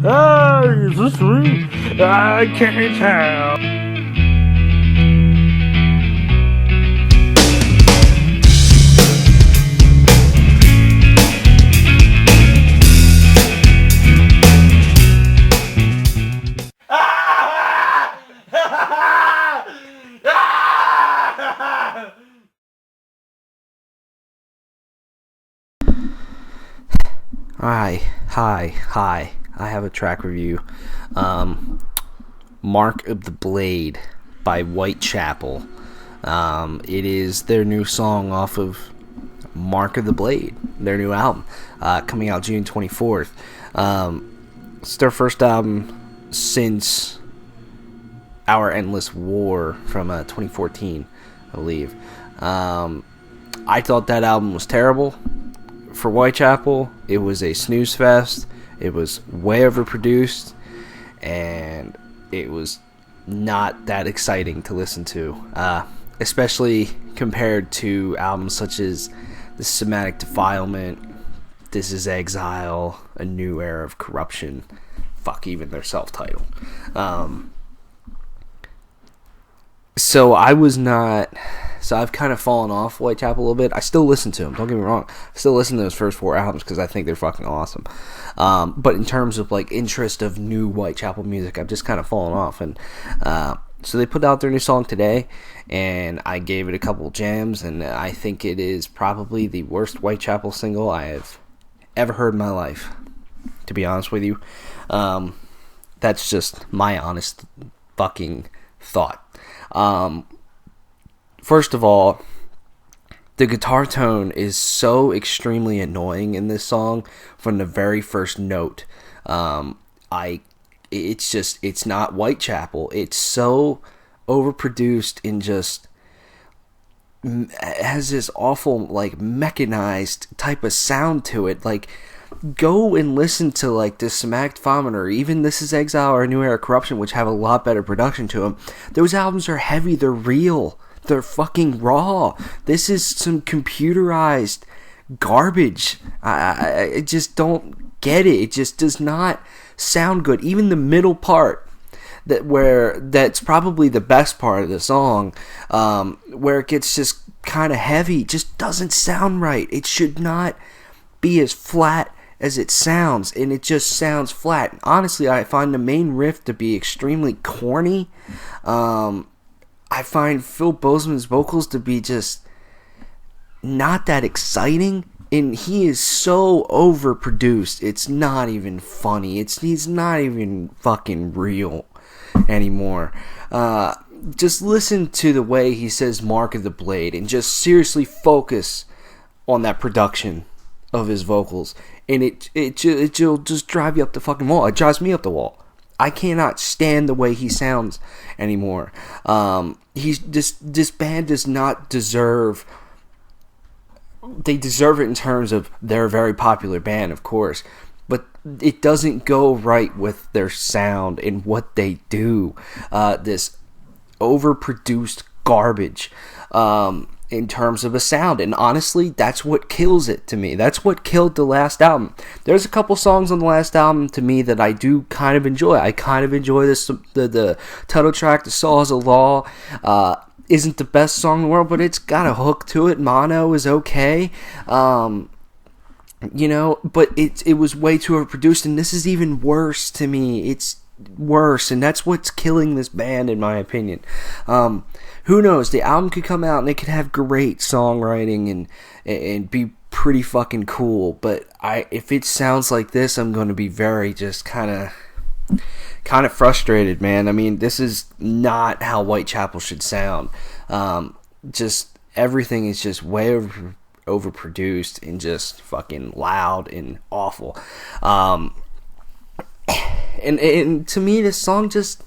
Is this sweet? I can't tell. Hi. I have a track review. Mark of the Blade by Whitechapel. It is their new song off of Mark of the Blade, their new album, coming out June 24th. It's their first album since Our Endless War from 2014, I believe. I thought that album was terrible. For Whitechapel, it was a snooze fest. It was way overproduced, and it was not that exciting to listen to, especially compared to albums such as The Somatic Defilement, This Is Exile, A New Era of Corruption, fuck, even their self-title. So I've kind of fallen off Whitechapel a little bit. I still listen to them, don't get me wrong. I still listen to those first 4 albums because I think they're fucking awesome. But in terms of like interest of new Whitechapel music, I've just kind of fallen off. And so they put out their new song today, and I gave it a couple jams, and I think it is probably the worst Whitechapel single I have ever heard in my life, to be honest with you. That's just my honest fucking thought. First of all, the guitar tone is so extremely annoying in this song from the very first note. It's not Whitechapel. It's so overproduced and just has this awful, like, mechanized type of sound to it. Like, go and listen to, like, The Somatic Defilement or even This Is Exile or A New Era of Corruption, which have a lot better production to them. Those albums are heavy. They're real. They're fucking raw. This is some computerized garbage. I just don't get it. It just does not sound good. Even the middle part, that's probably the best part of the song, where it gets just kind of heavy, just doesn't sound right. It should not be as flat as it sounds, and it just sounds flat. Honestly, I find the main riff to be extremely corny. I find Phil Bozeman's vocals to be just not that exciting, and he is so overproduced. It's not even funny. He's not even fucking real anymore. Just listen to the way he says Mark of the Blade, and just seriously focus on that production of his vocals, and it'll just drive you up the fucking wall. It drives me up the wall. I cannot stand the way he sounds anymore. This band does not deserve. They deserve it in terms of they're a very popular band, of course, but it doesn't go right with their sound and what they do. This overproduced garbage. In terms of a sound, and honestly, that's what kills it to me. That's what killed the last album. There's a couple songs on the last album to me that I do kind of enjoy. I kind of enjoy this. The title track, "The Saw Is a Law," isn't the best song in the world, but it's got a hook to it. Mono is okay, but it was way too overproduced, and this is even worse to me. It's worse, and that's what's killing this band, in my opinion. Who knows? The album could come out and it could have great songwriting and be pretty fucking cool. But if it sounds like this, I'm going to be very just kind of frustrated, man. I mean, this is not how Whitechapel should sound. Just everything is just way overproduced and just fucking loud and awful. And to me, this song just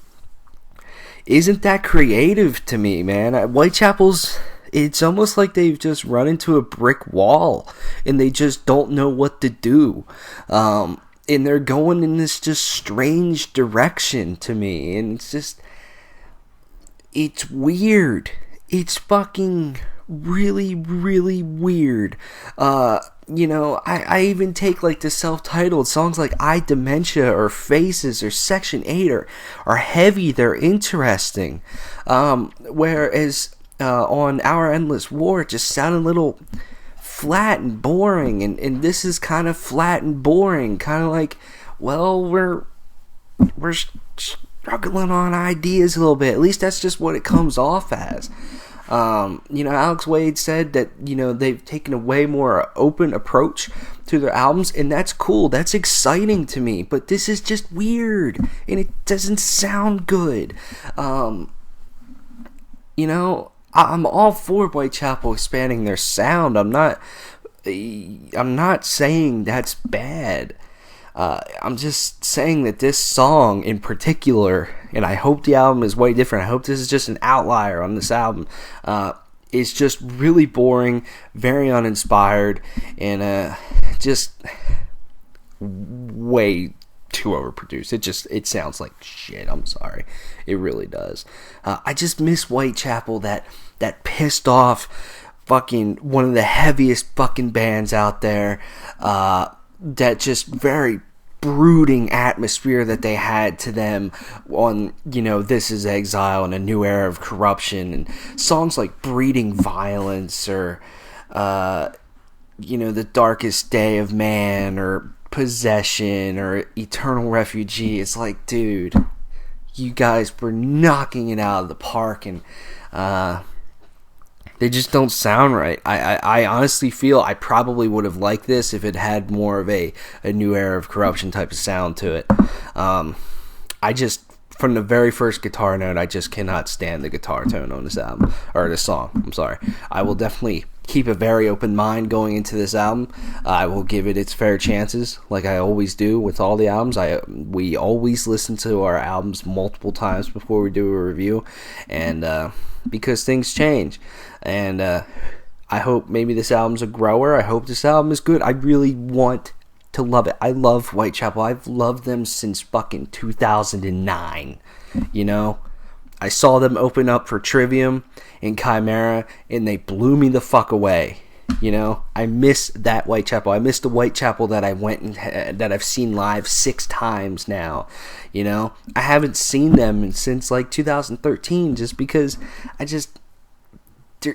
isn't that creative to me, man. Whitechapel's, it's almost like they've just run into a brick wall and they just don't know what to do. And they're going in this just strange direction to me. And it's weird. It's fucking really, really weird. I even take like the self-titled songs like I Dementia or Faces or Section 8 are heavy, they're interesting. Whereas on Our Endless War, it just sounded a little flat and boring, and this is kind of flat and boring, kind of like, well, we're struggling on ideas a little bit. At least that's just what it comes off as. Alex Wade said that, they've taken a way more open approach to their albums, and that's cool. That's exciting to me, but this is just weird, and it doesn't sound good. I'm all for Whitechapel expanding their sound. I'm not saying that's bad. I'm just saying that this song in particular, and I hope the album is way different, I hope this is just an outlier on this album, is just really boring, very uninspired, and just way too overproduced. It sounds like shit. I'm sorry, it really does. I just miss Whitechapel, that pissed off fucking one of the heaviest fucking bands out there, that just very brooding atmosphere that they had to them on, This Is Exile and A New Era of Corruption, and songs like Breeding Violence or The Darkest Day of Man or Possession or Eternal Refugee. It's like, dude, you guys were knocking it out of the park, and they just don't sound right. I honestly feel I probably would have liked this if it had more of a New Era of Corruption type of sound to it. I just, from the very first guitar note, I just cannot stand the guitar tone on this album, or this song. I'm sorry. I will definitely keep a very open mind going into this album. I will give it its fair chances, like I always do with all the albums. We always listen to our albums multiple times before we do a review, and because things change. And I hope maybe this album's a grower. I hope this album is good. I really want to love it. I love Whitechapel. I've loved them since fucking 2009. I saw them open up for Trivium in Chimera, and they blew me the fuck away. I miss that Whitechapel. I miss the Whitechapel that I went and that I've seen live 6 times now. I haven't seen them since like 2013, just because they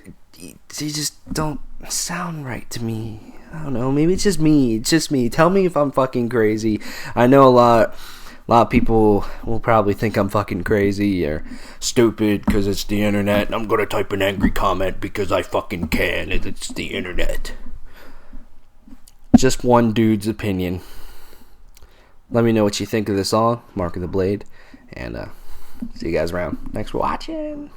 just don't sound right to me. I don't know. Maybe it's just me. Tell me if I'm fucking crazy. I know a lot of people will probably think I'm fucking crazy or stupid because it's the internet, and I'm gonna type an angry comment because I fucking can, and it's the internet. Just one dude's opinion. Let me know what you think of the song, Mark of the Blade, and see you guys around. Thanks for watching.